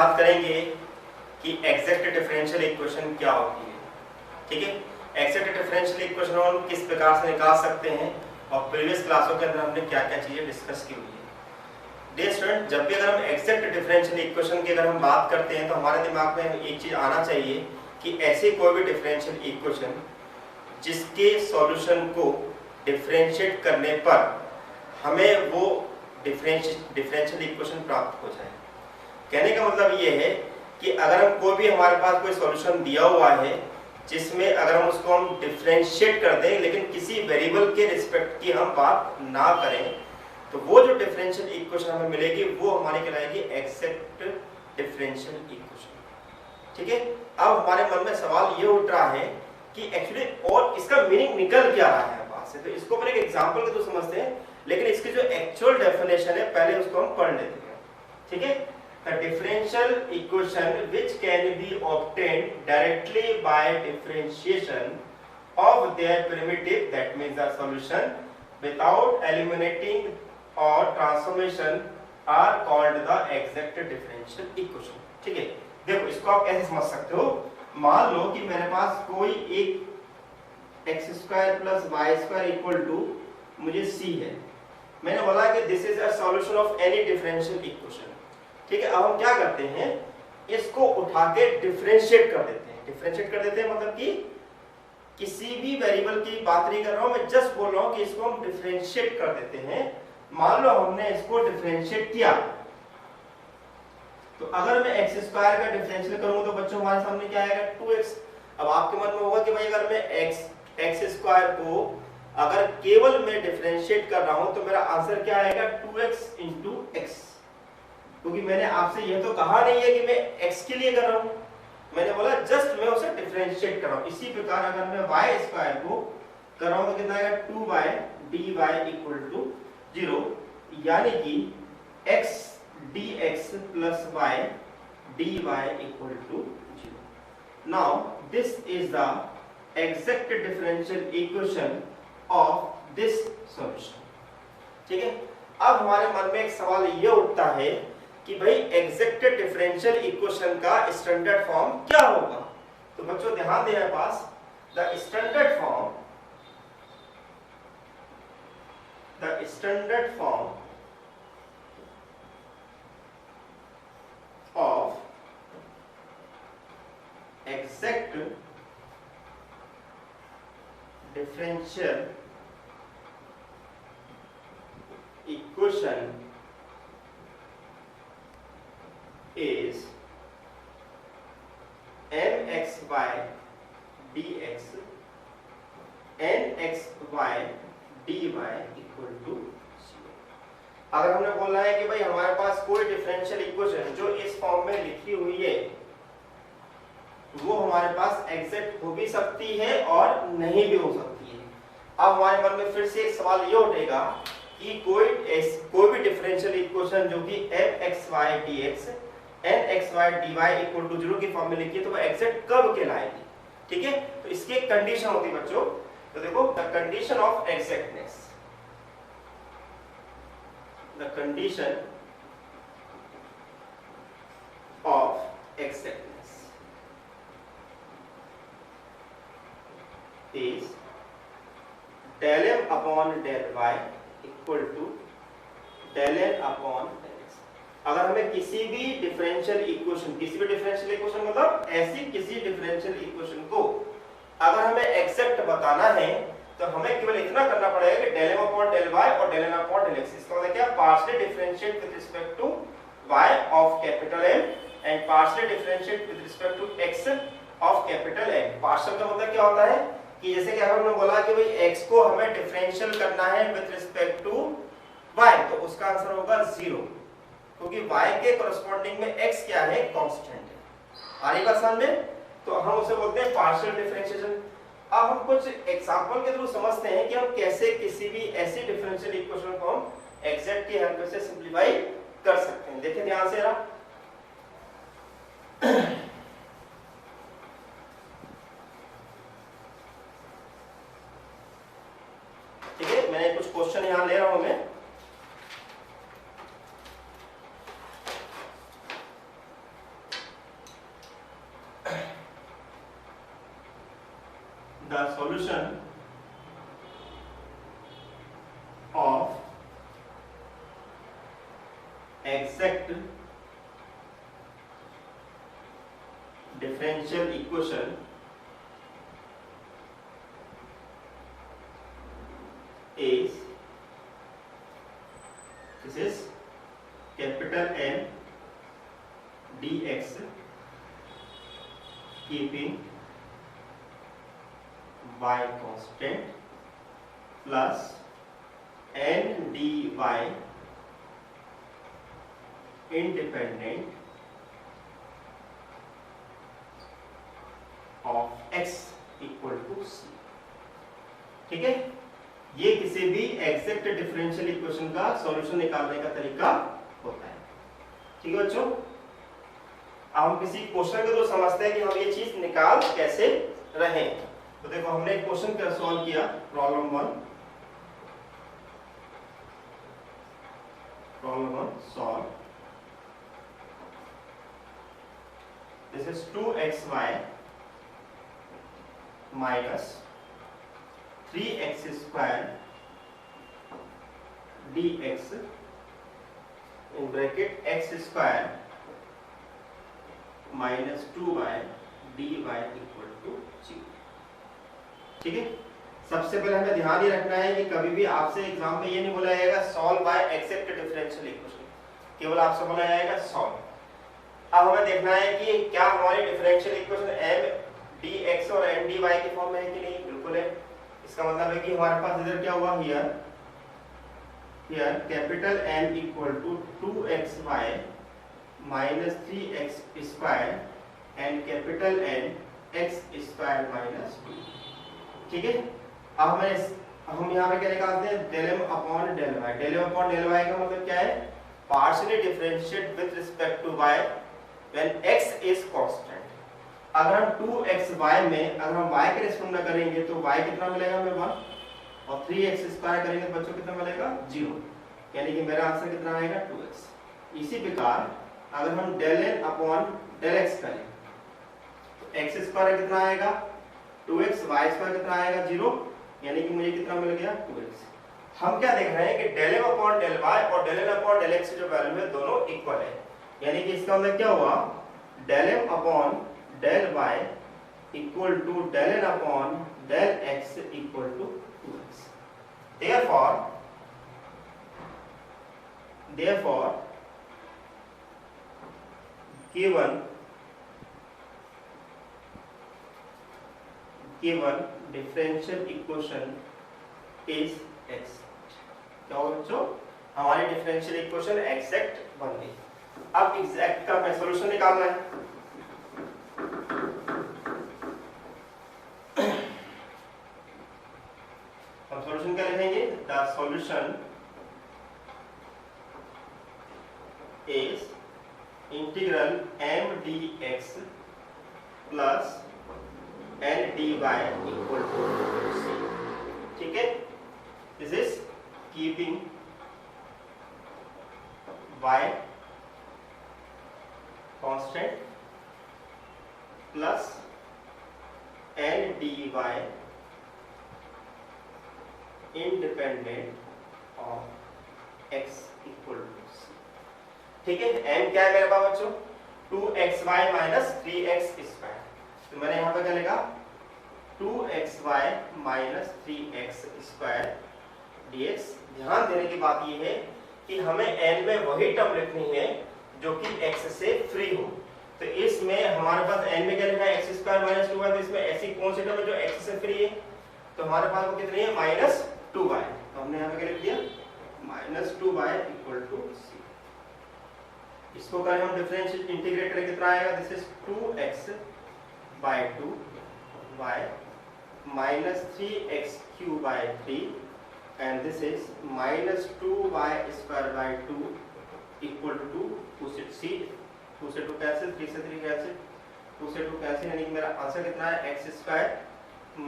बात करेंगे कि एग्जैक्ट डिफरेंशियल इक्वेशन क्या होती है। ठीक है, एग्जैक्ट डिफरेंशियल इक्वेशन हम किस प्रकार से निकाल सकते हैं और प्रीवियस क्लासों के अंदर हमने क्या क्या चीजें डिस्कस की हुई है। डियर स्टूडेंट, जब भी अगर हम एग्जैक्ट डिफरेंशियल इक्वेशन की अगर हम बात करते हैं तो हमारे दिमाग में एक चीज आना चाहिए कि ऐसी कोई भी डिफरेंशियल इक्वेशन जिसके सॉल्यूशन को डिफरेंशिएट करने पर हमें वो डिफरेंशियल इक्वेशन प्राप्त हो जाए। कहने का मतलब ये है कि अगर हम कोई भी हमारे पास कोई सॉल्यूशन दिया हुआ है जिसमें अगर हम उसको हम डिफरेंशिएट कर दें लेकिन किसी वेरिएबल के रिस्पेक्ट की हम बात ना करें तो वो जो डिफरेंशियल इक्वेशन हमें मिलेगी वो हमारी कहलाएगी एग्जैक्ट डिफरेंशियल इक्वेशन। ठीक है, अब हमारे मन में सवाल ये उठ रहा है कि एक्चुअली और इसका मीनिंग निकल क्या रहा है बात से, तो इसको अपन एक एग्जांपल के थ्रू समझते हैं, लेकिन इसकी जो एक्चुअल डेफिनेशन है पहले उसको हम पढ़ लेते हैं। ठीक है, a differential equation which can be obtained directly by differentiation of their primitive, that means the solution, without eliminating or transformation are called the exact differential equation। ठीक है, देखो इसको आप कैसे समझ सकते हो। मान लो कि मेरे पास कोई एक x square plus y square equal to मुझे c है। मैंने बोला कि this is a solution of any differential equation. ठीक है, अब हम क्या करते हैं, इसको उठा के डिफरेंशिएट कर देते हैं। डिफरेंशिएट कर देते हैं मतलब कि किसी भी वेरिएबल की बात नहीं कर रहा हूं मैं, जस्ट बोल रहा हूं कि इसको हम डिफरेंशिएट कर देते हैं। मान लो हमने इसको डिफरेंशिएट किया तो अगर मैं x स्क्वायर का डिफरेंशियल करूंगा तो बच्चों हमारे सामने क्या आएगा 2x। अब आपके मन में होगा कि भाई अगर मैं x स्क्वायर को अगर केवल मैं डिफरेंशिएट कर रहा हूं तो मेरा आंसर क्या आएगा 2x into x, क्योंकि मैंने आपसे यह तो कहा नहीं है कि मैं x के लिए कर रहा हूं, मैंने बोला जस्ट मैं उसे डिफरेंशिएट कर रहा हूं। इसी प्रकार अगर मैं y स्क्वायर को कर रहा हूं तो कितना आएगा 2y dy इक्वल टू 0, यानी कि x dx plus y dy equal to 0. Now this is the exact differential equation of this solution। ठीक है, अब हमारे मन में एक सवाल ये उठता है कि भाई एग्जैक्ट डिफरेंशियल इक्वेशन का स्टैंडर्ड फॉर्म क्या होगा। तो बच्चों ध्यान दें मेरे पास, the standard form of exact differential equation is mxy dx nxy dy equal to 0। अगर हमने बोला है कि भाई हमारे पास कोई डिफरेंशियल इक्वेशन जो इस फॉर्म में लिखी हुई है वो हमारे पास एग्जैक्ट हो भी सकती है और नहीं भी हो सकती है। अब हमारे मन में फिर से एक सवाल ये उठेगा कि कोई भी डिफरेंशियल इक्वेशन जो कि mxy dx nxy dy equal to 0 की फॉर्म में लिखी है तो वो एग्जैक्ट कब कहलाएगी। ठीक है, तो इसकी एक कंडीशन होती है बच्चों, तो देखो the condition of exactness, the condition of exactness is del m upon del y equal to del n upon del x। अगर हमें किसी भी डिफरेंशियल इक्वेशन मतलब ऐसी किसी डिफरेंशियल इक्वेशन को अगर हमें एग्जैक्ट बताना है तो हमें केवल इतना करना पड़ेगा कि del m upon del y और del n upon del x। इसका मतलब क्या, partially differentiate with respect to y of capital M and partially differentiate with respect to x of capital M। Partial का मतलब क्या होता है कि जैसे कि हमने बोला कि भाई x को हमें डिफरेंशियल करना है विद रिस्पेक्ट टू y, तो उसका आंसर होगा 0, क्योंकि y के कोरेस्पोंडिंग में x क्या है, कांस्टेंट है। आ रही बात समझ में, तो हम उसे बोलते हैं पार्शियल डिफरेंशिएशन। अब हम कुछ एग्जांपल के थ्रू समझते हैं कि हम कैसे किसी भी ऐसी डिफरेंशियल इक्वेशन को हम एग्जैक्ट की हेल्प से सिंपलीफाई कर सकते हैं। देखिए ध्यान से जरा, ठीक है, मैंने कुछ क्वेश्चन यहां ले रहा हूं मैं। 1 the solution of exact differential equation is, this is capital N dx keeping y constant plus n dy independent of x equal to c। ठीक है, ये किसी भी एग्जैक्ट डिफरेंशियल इक्वेशन का सॉल्यूशन निकालने का तरीका होता है। ठीक है बच्चों, अब हम किसी क्वेश्चन को तो समझते हैं कि हम ये चीज निकाल कैसे रहे। तो देखो हमने एक क्वेश्चन का सॉल्व किया, problem one solve. This is 2xy minus 3x square dx in bracket x square minus 2y dy equal to 0। ठीक है, सबसे पहले हमें ध्यान ये रखना है कि कभी भी आपसे एग्जाम में ये नहीं बोला जाएगा solve by except differential equation, केवल आपसे बोला जाएगा सॉल्व। अब हमें देखना है कि क्या हमारी डिफरेंशियल इक्वेशन m dx और n dy के फॉर्म में है कि नहीं। बिल्कुल है, इसका मतलब है कि हमारे पास इधर क्या हुआ, here capital N equal to 2xy minus 3x square and capital N x square minus 2। ठीक है, अब हम यहाँ पे क्या निकालते हैं, del m upon del y। del m upon del y का मतलब क्या है, partially differentiate with respect to y when x is constant. अगर हम 2xy में अगर हम y के रेस्पेक्ट में करेंगे तो y कितना मिलेगा हमें 1, और 3x स्क्वायर करेंगे तो बच्चों कितना मिलेगा 0, यानी कि मेरा आंसर कितना आएगा 2x। इसी प्रकार अगर हम del n upon del x करें तो x स्क्वायर कितना आएगा 2x, y स्क्वायर कितना आएगा 0, यानी कि मुझे कितना मिल गया 2x। हम क्या देख रहे हैं कि del m upon del y और del n upon del x की जो वैल्यू है दोनों इक्वल है, यानी कि इसका मतलब क्या हुआ, del m upon del y equal to del n upon del x equal to 2x। Therefore given differential equation is exact। क्या हो बच्चों, हमारी डिफरेंशियल इक्वेशन एग्जैक्ट बन गई। अब एग्जैक्ट का हमें सॉल्यूशन निकालना है। हम सॉल्यूशन क्या लिखेंगे, the solution is integral m dx plus n dy equal to c। ठीक है, this is keeping y constant plus n dy independent of x equal to c। ठीक है, m क्या है मेरे पास बच्चों, 2xy माइनस 3x स्क्वायर। तो मैंने यहाँ पे क्या लिखा 2xy minus 3x square dx। ध्यान देने की बात ये है कि हमें n में वही टर्म लिखनी है जो कि x से फ्री हो। तो इसमें हमारे पास n में क्या लिखा है x स्क्वायर माइनस 2y, तो इसमें ऐसी कौन सी टर्म है जो x से फ्री है, तो हमारे पास वो कितनी है माइनस 2y। तो हमने यहाँ पे क्या लिख दिया minus 2y equal to c। इसको करें हम डिफरेंशिएट इंटीग्रेट करें कितना आएगा, this is 2x by 2y minus 3x cube by 3 and this is minus 2y square by 2 equal to 2 से 2 कैंसिल, 3 से 3 कैंसिल, 2 से 2 कैंसिल, यानी कि मेरा आंसर कितना है x square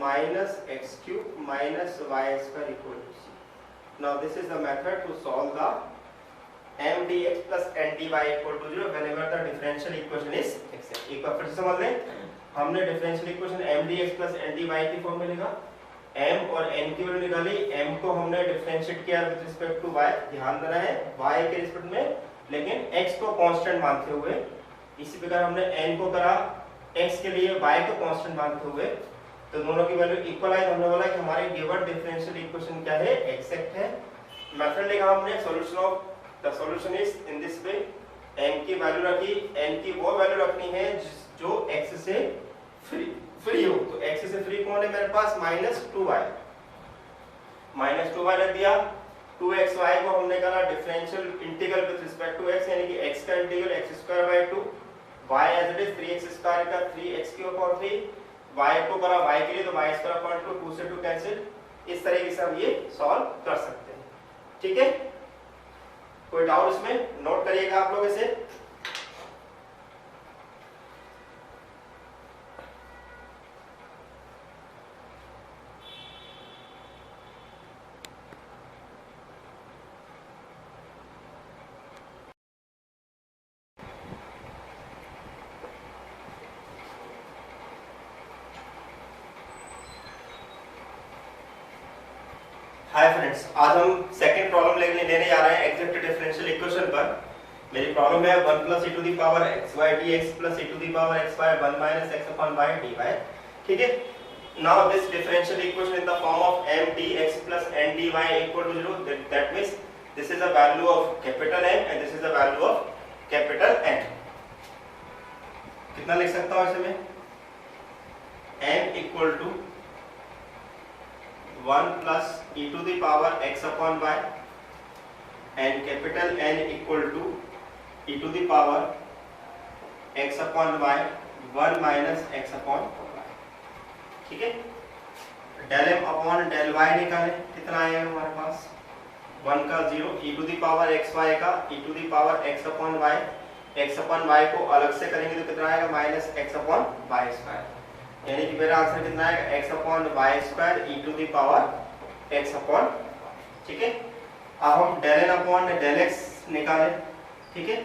minus x cube minus y square equal to c। Now this is the method to solve the m dx plus n dy equal to 0 whenever the differential equation is exact। एक बार फिर से समझ लें, हमने differential equation m dx plus n dy की form में लिखा, m और n की वैल्यू निकाली, m को हमने डिफरेंशिएट किया विद रिस्पेक्ट टू y, ध्यान देना है y के रिस्पेक्ट में, लेकिन x को कांस्टेंट मानते हुए। इसी प्रकार हमने n को करा x के लिए y को कांस्टेंट मानते हुए, तो दोनों की वैल्यू इक्वल आई। हमने बोला कि हमारी गिवन डिफरेंशियल इक्वेशन क्या है, एक्जेक्ट है। मेथड लिखा हमने, solution of the solution is in this way, m की वैल्यू रखी, n की वो वैल्यू रखनी है जो x से फ्री हो। तो x से फ्री कौन है मेरे पास, -2y, -2y रख दिया। 2xy को हमने करा differential integral with respect to x, यानी कि x का integral x² 2, y as it is 3x² का 3x³ 3, y को करा y के लिए तो y² 2 से 2 कैंसिल। इस तरीके से हम ये सॉल्व कर सकते हैं। ठीक है, कोई डाउट इसमें, नोट करिएगा आप लोग इसे। हाय फ्रेंड्स, आज हम सेकंड प्रॉब्लम लेने जा रहे हैं एग्जैक्ट डिफरेंशियल इक्वेशन पर। मेरी प्रॉब्लम है 1 + e to the power xy dx plus e to the power xy 1 - x upon y dy। ठीक है, now this differential equation in the form of m dx plus n dy equal to 0, that means this is the value of capital M and this is the value of capital N। कितना लिख सकता हूं ऐसे में, m equal to 1 plus e to the power x upon y and capital N equal to e to the power x upon y 1 minus x upon y। ठीक है, del m upon del y निकालें, कितना आएगा हमारे पास, 1 का 0, e to the power x y का e to the power x upon y, x upon y को अलग से करेंगे तो कितना आएगा, minus x upon y square, यानी कि मेरा आंसर कितना आएगा, x upon y square e to the power x upon। ठीक है, अब हम del n upon del x निकालें। ठीक है,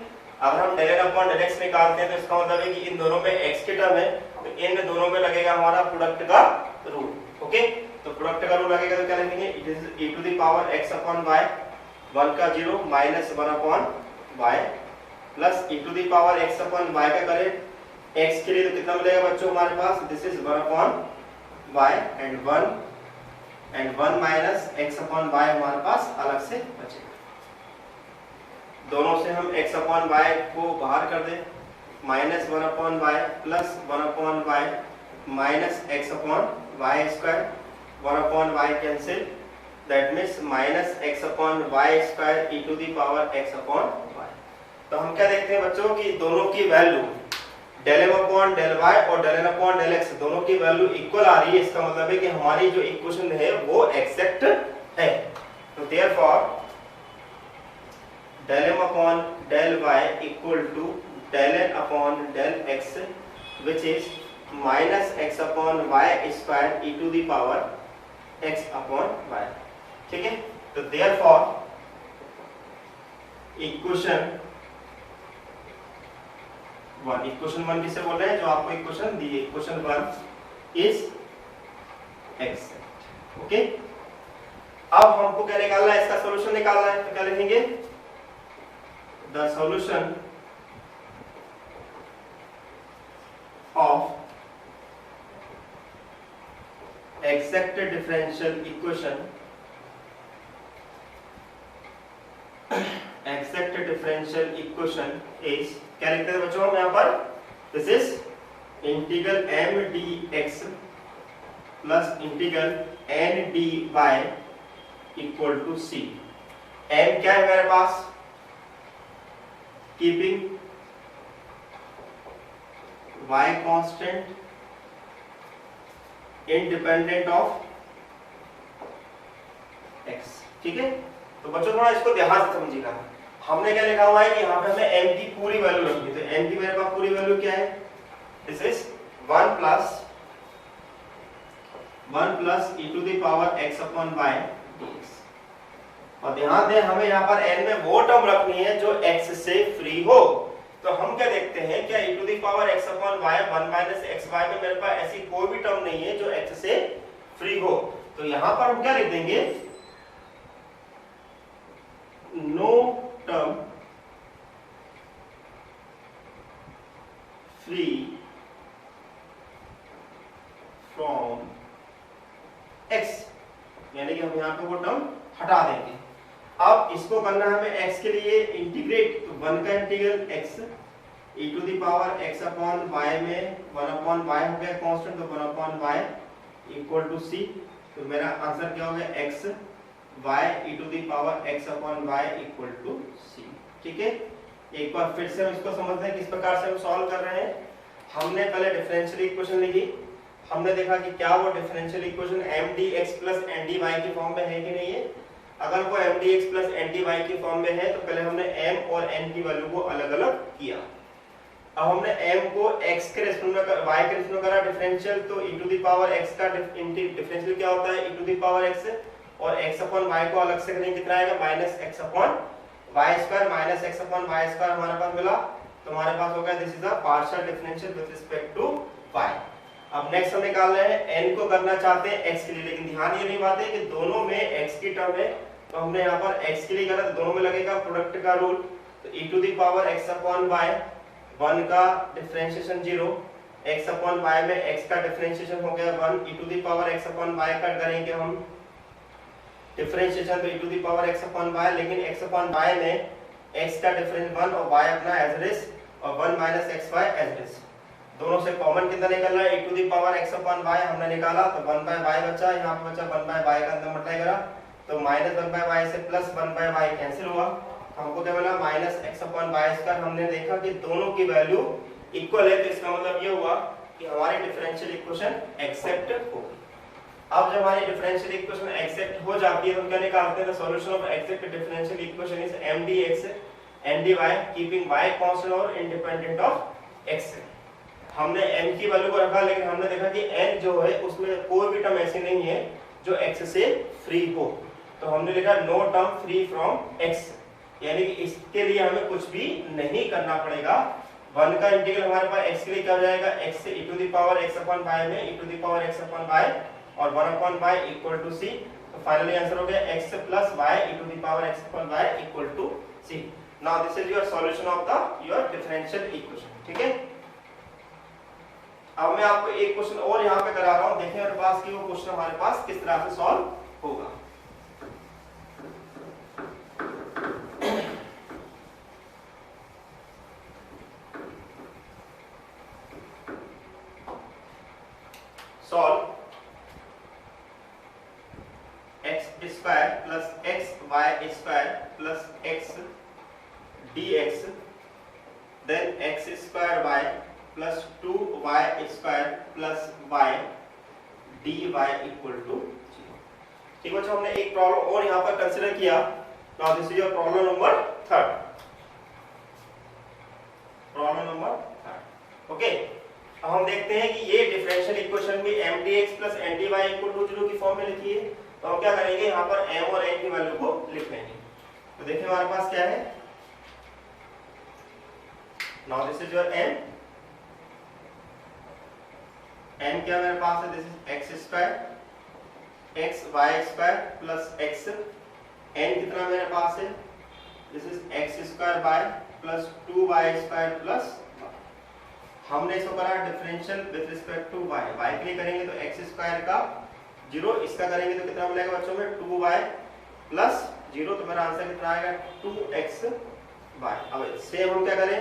अगर हम del n upon del x निकालते हैं तो इसका मतलब है कि इन दोनों में x की टर्म है, तो इन दोनों में लगेगा हमारा प्रोडक्ट का रूल। ओके, तो प्रोडक्ट का रूल लगेगा तो क्या लिखेंगे, it is e to the power x upon y, 1 का 0 minus 1 upon y plus e to the power x upon y का करें x के लिए तो कितना मिलेगा बच्चों हमारे पास, this is 1 upon y and 1 minus x upon y हमारे पास अलग से बचेगा। दोनों से हम x upon y को बाहर कर दें, minus 1 upon y plus 1 upon y minus x upon y square, 1 upon y cancel, that means minus x upon y square e to the power x upon y। तो हम क्या देखते हैं बच्चों कि दोनों की value del m upon del y और del n upon del x दोनों की वैल्यू इक्वल आ रही है। इसका मतलब है कि हमारी जो इक्वेशन है वो एक्जेक्ट है। तो therefore del m upon del y equal to del n upon del x which is minus x upon y square e to the power x upon y। ठीक है, तो देयरफॉर इक्वेशन 1, इक्वेशन 1 किसे बोल रहे हैं, जो आपको इक्वेशन दी है, इक्वेशन 1 इज एक्जेक्ट। ओके, अब हमको क्या निकालना है, इसका सॉल्यूशन निकालना है, तो क्या लिखेंगे, the solution of exact differential equation, exact differential equation is, क्या लिखते हैं बच्चों हम यहाँ पर, this is integral m dx plus integral n dy equal to c। m क्या है मेरे पास, keeping y constant independent of x। ठीक है, तो बच्चों थोड़ा इसको ध्यान से समझिएगा। हमने क्या लिखा हुआ है कि यहाँ पे हमें m की पूरी वैल्यू रखनी है, तो n की मेरे पास पूरी वैल्यू क्या है, this is 1 plus e to the power x upon y dx। और ध्यान दें हमें यहाँ पर n में वो टर्म रखनी है जो x से फ्री हो। तो हम क्या देखते हैं, क्या e to the power x upon y 1 minus xy में मेरे पास ऐसी कोई भी टर्म नहीं है जो x से फ्री हो। तो यहाँ पर हम क्या लिख देंगे, no term free from x, यानी कि हम यहाँ पे वो टर्म हटा देंगे। अब इसको करना है हमें x के लिए इंटीग्रेट, तो 1 का integral x e to the power x upon y में 1 अपॉन y हो गया कांस्टेंट, तो 1 upon y equal to c। तो मेरा आंसर क्या हो गया, x y e to the power x upon y equal to c। ठीक है, एक बार फिर से हम इसको समझते हैं किस प्रकार से हम सॉल्व कर रहे हैं। हमने पहले डिफरेंशियल इक्वेशन लिखी, हमने देखा कि क्या वो differential equation mdx plus ndy के फॉर्म में है कि नहीं है। अगर वो mdx प्लस ndy के फॉर्म में है तो पहले हमने m और n की वैल्यू को अलग अलग किया। अब हमने m को x के रेस्पेक्ट में y के रेस्पेक्ट में करा डिफरेंशियल, तो e to the power x का डिफरेंशियल क्या होता है, e to the power x, और x अपॉन y को अलग से करेंगे कितना आएगा, minus x upon y square, minus x upon y square हमारे पास मिला। तो हमारे पास हो गया this is a partial differential with respect to y। अब नेक्स्ट हम निकाल रहे हैं n को करना चाहते हैं x के लिए, लेकिन ध्यान ये नहीं बात है कि दोनों में x की टर्म है। तो हमने यहाँ पर x के लिए करा, तो दोनों में लगेगा प्रोडक्ट का रूल। तो e to the power x upon y, 1 का डिफरेंशिएशन 0, x अपॉन y में x का डिफरेंशिएशन हो गया 1, e to the power x upon y का करेंगे हम डिफरेंशिएशन, तो e to the power x upon y, लेकिन x अपॉन y में x का डिफरेंस 1 और y अपना एज इट इज, और 1 minus xy as it is. दोनों से कॉमन कितना निकल रहा है, e to the power x upon y हमने निकाला, तो 1 बाय y बचा, यहाँ पे बचा 1 बाय y का अंदर मल्टीप्लाई करा, तो माइनस 1 बाय y से प्लस 1 बाय y कैंसिल हुआ, हमको क्या मिला minus x upon y square. हमने देखा कि दोनों की वैल्यू इक्वल है, तो इसका मतलब ये हुआ कि हमारी डिफरेंशियल इक्वेशन एक्सेप्ट होगी। अब जब हमारी डिफरेंशियल इक्वेशन एक्सेप्ट हो जाती है तो क्या निकालते हैं, the solution of except differential equation is mdx and dy keeping y constant और इंडिपेंडेंट ऑफ x। हमने m की वैल्यू को रखा, लेकिन हमने देखा कि n जो है उसमें कोई भी टर्म ऐसी नहीं है जो x से फ्री हो। तो हमने लिखा no term free from x, यानी कि इसके लिए हमें कुछ भी नहीं करना पड़ेगा। 1 का इंटीग्रल हमारे पास x के लिए क्या हो जाएगा, x से e to the power x upon y में e to the power x upon y और 1 upon y equal to c। तो फाइनली आंसर हो गया x plus y e to the power x upon y equal to c। Now this is your solution of the your differential equation. ठीक है, अब मैं आपको एक क्वेश्चन और यहाँ पे करा रहा हूँ, देखें मेरे पास कि वो क्वेश्चन हमारे पास किस तरह से सॉल्व होगा। Solve x square plus xy square plus x dx, then x square y plus 2y square plus y dy equal to 0। ठीक है बच्चों, हमने एक प्रॉब्लम और यहाँ पर कंसीडर किया। Now this is your problem number 3। Problem number 3, okay. अब हम देखते हैं कि ये डिफरेंशियल इक्वेशन भी mdx plus ndy equal to 0 की फॉर्म में लिखी है। तो हम क्या करेंगे, यहाँ पर m और n की वैल्यू को लिख लेंगे। तो देखिए हमारे पास क्या है, now this is your m क्या मेरे पास है, this is x square x y square plus x, n कितना मेरे पास है, this is x square y plus 2y square plus, हमने इसको करा differential with respect to y, y के लिए करेंगे तो x स्क्वायर का 0, इसका करेंगे तो कितना मिलेगा बच्चों में 2y प्लस 0, तो मेरा आंसर कितना आएगा 2xy। अब सेम हम क्या करें,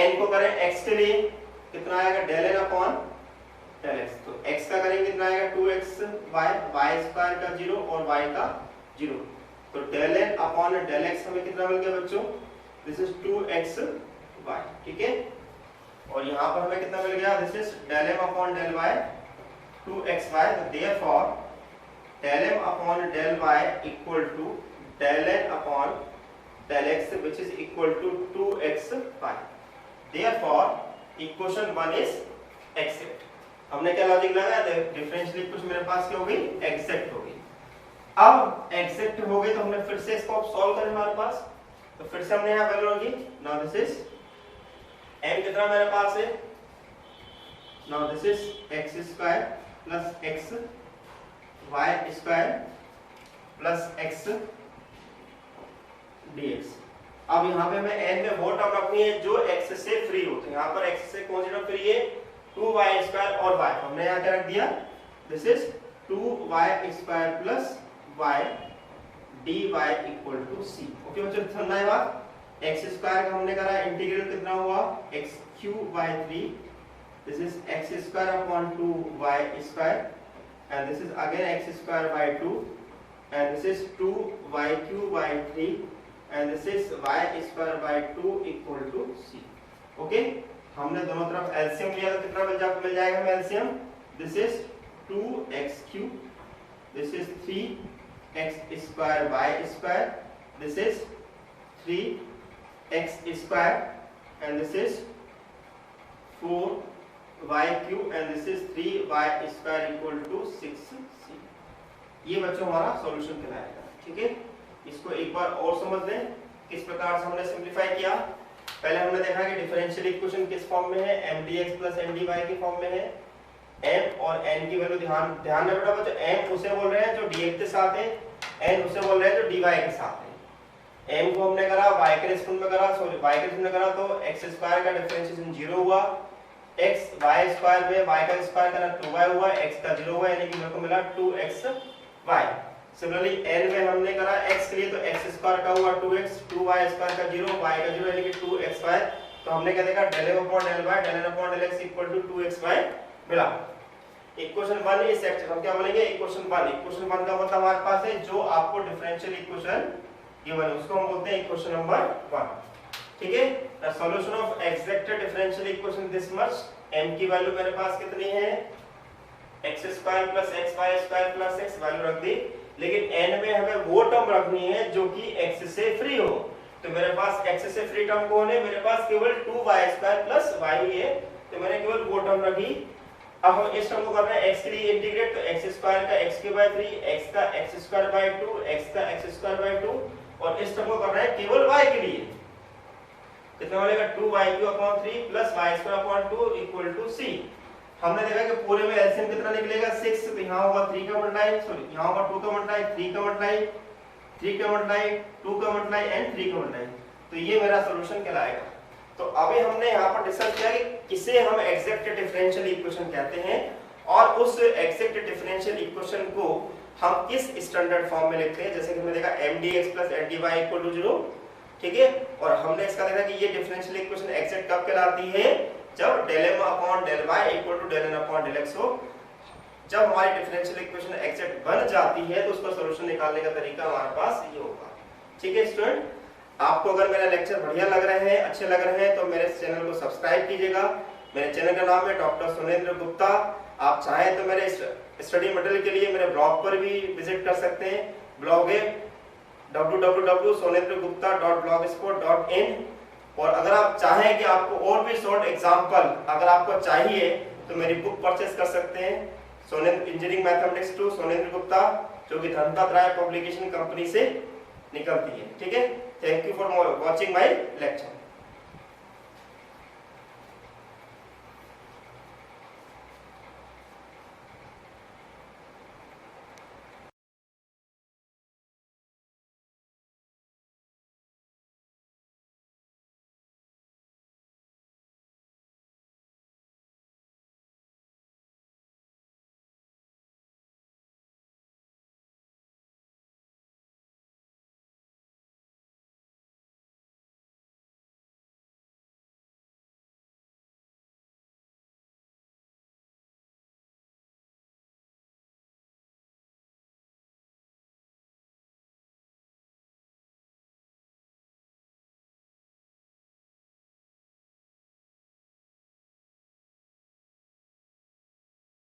n को करें x के लिए कितना आएगा del n upon del x, तो x का करेंगे कितना आएगा 2xy, y स्क्वायर का 0 और y का 0, तो del n upon del x हमें कितना मिल गया बच्चों, दिस इज 2xy। ठीक है, और यहाँ पर हमें कितना मिल गया, this is del m upon del y 2xy। तो therefore del m upon del y equal to del n upon del x which is equal to 2xy। Therefore equation 1 is except. हमने क्या लॉजिक लगाया, differential equation मेरे पास क्या होगी, accept होगी। अब exact हो गए तो हमने फिर से इसको सॉल्व करें हमारे पास, तो फिर से हमने यहाँ वैल्यू होगी। नाउ दिस इज m कितना मेरे पास है, now this is x square plus x y square plus x dx। अब यहाँ पे हमें n में वो टर्म रखनी है जो x से फ्री होते हैं। यहाँ पर x से कौन सी टर्म फ्री है, 2y स्क्वायर और y, हमने यहाँ क्या रख दिया, this is 2y square plus y dy equal to c। Okay बच्चों, समझना है बात। x स्क्वायर का हमने करा इंटीग्रल कितना हुआ, x cube by 3, this is x square upon 2y square and this is again x square by 2 and this is 2y cube by 3 and this is y square by 2 equal to c। Okay, हमने दोनों तरफ LCM लिया तो कितना मिल जाएगा हमें LCM, this is 2x cube, this is 3x square y square, this is 3x square and this is 4y cube and this is 3y square equal to 6c। ये बच्चों हमारा सॉल्यूशन कहलाएगा। ठीक है, इसको एक बार और समझ लें किस प्रकार से हमने सिंपलीफाई किया। पहले हमने देखा कि डिफरेंशियल इक्वेशन किस फॉर्म में है, mdx प्लस mdy की फॉर्म में है। m और n की वैल्यू ध्यान में बेटा बच्चों, m उसे बोल रहे हैं जो dx के साथ है, n उसे बोल रहे हैं जो dy के साथ है। m को हमने करा y के रिस्पेक्ट में करा, सॉरी y के रिस्पेक्ट में करा तो x स्क्वायर का डिफरेंशिएशन 0 हुआ, x y स्क्वायर में y का स्क्वायर करा 2y हुआ, x का 0 हुआ, यानी कि मेरे को मिला 2xy। सिमिलरली n में हमने करा x के लिए तो x स्क्वायर का हुआ 2x, 2y स्क्वायर का 0, y का 0 यानी कि 2xy। तो हमने क्या देखा, del m upon del y del n upon del x equal to 2xy मिला। इक्वेशन 1 इस सेक्शन हम क्या बोलेंगे, इक्वेशन 1। इक्वेशन 1 का मतलब हमारे पास है जो आपको डिफरेंशियल इक्वेशन गिवन है उसको हम बोलते हैं इक्वेशन नंबर 1। ठीक है, the solution of exact differential equation this much. m की वैल्यू मेरे पास कितनी है, x square plus xy square plus x value रख दी, लेकिन n में हमें वो टर्म रखनी है जो कि x से फ्री हो। तो मेरे पास x से फ्री टर्म कौन है, मेरे पास केवल 2y स्क्वायर प्लस y है, तो मैंने केवल वो टर्म रखी। अब हम इस टर्म को करना है x के लिए इंटीग्रेट, तो x स्क्वायर का x के बाय 3, x का x स्क्वायर बाय 2, x का x स्क्वायर बाय 2, और इस टर्म को करना है केवल y के लिए, कितना मिलेगा 2y³ plus y square upon 2 equal to c। हमने देखा कि पूरे में एलसीएम कितना निकलेगा 6, तो यहाँ होगा 3 का मल्टीप्लाई, सॉरी यहाँ होगा 2 का मल्टीप्लाई, 3 का मल्टीप्लाई, 3 का मल्टीप्लाई, 2 का मल्टीप्लाई एंड 3 का मल्टीप्लाई। तो ये मेरा सॉल्यूशन कहलाएगा। तो अभी हमने यहाँ पर डिस्कस किया कि किसे हम एग्जैक्ट डिफरेंशियल इक्वेशन कहते हैं और उस एग्जैक्ट डिफरेंशियल इक्वेशन को हम किस स्टैंडर्ड फॉर्म में लिखते हैं। जैसे कि हमने देखा mdx plus ndy equal to 0। ठीक है, और हमने इसका देखा कि ये डिफरेंशियल इक्वेशन एग्जैक्ट कब कहलाती है, जब del m upon del y equal to del n upon del x हो। जब हमारी डिफरेंशियल इक्वेशन एग्जैक्ट बन जाती है तो उसका सॉल्यूशन निकालने का तरीका हमारे पास ये होगा। ठीक है स्टूडेंट, आपको अगर मेरा लेक्चर बढ़िया लग रहे हैं, अच्छे लग रहे हैं, तो मेरे चैनल को सब्सक्राइब कीजिएगा। मेरे चैनल का नाम है डॉक्टर सुनेंद्र गुप्ता। आप चाहें तो मेरे स्टडी मटेरियल के लिए मेरे ब्लॉग पर भी विजिट कर सकते हैं। ब्लॉग है www.sonendragupta.blogspot.in। और अगर आप चाहें कि आपको और भी शॉर्ट एग्जांपल अगर आपको चाहिए तो मेरी बुक परचेस कर सकते हैं, Sonendra engineering mathematics two Sonendra Gupta, जो कि धनपत राय पब्लिकेशन कंपनी से निकलती है। ठीक है, thank you for watching my lecture.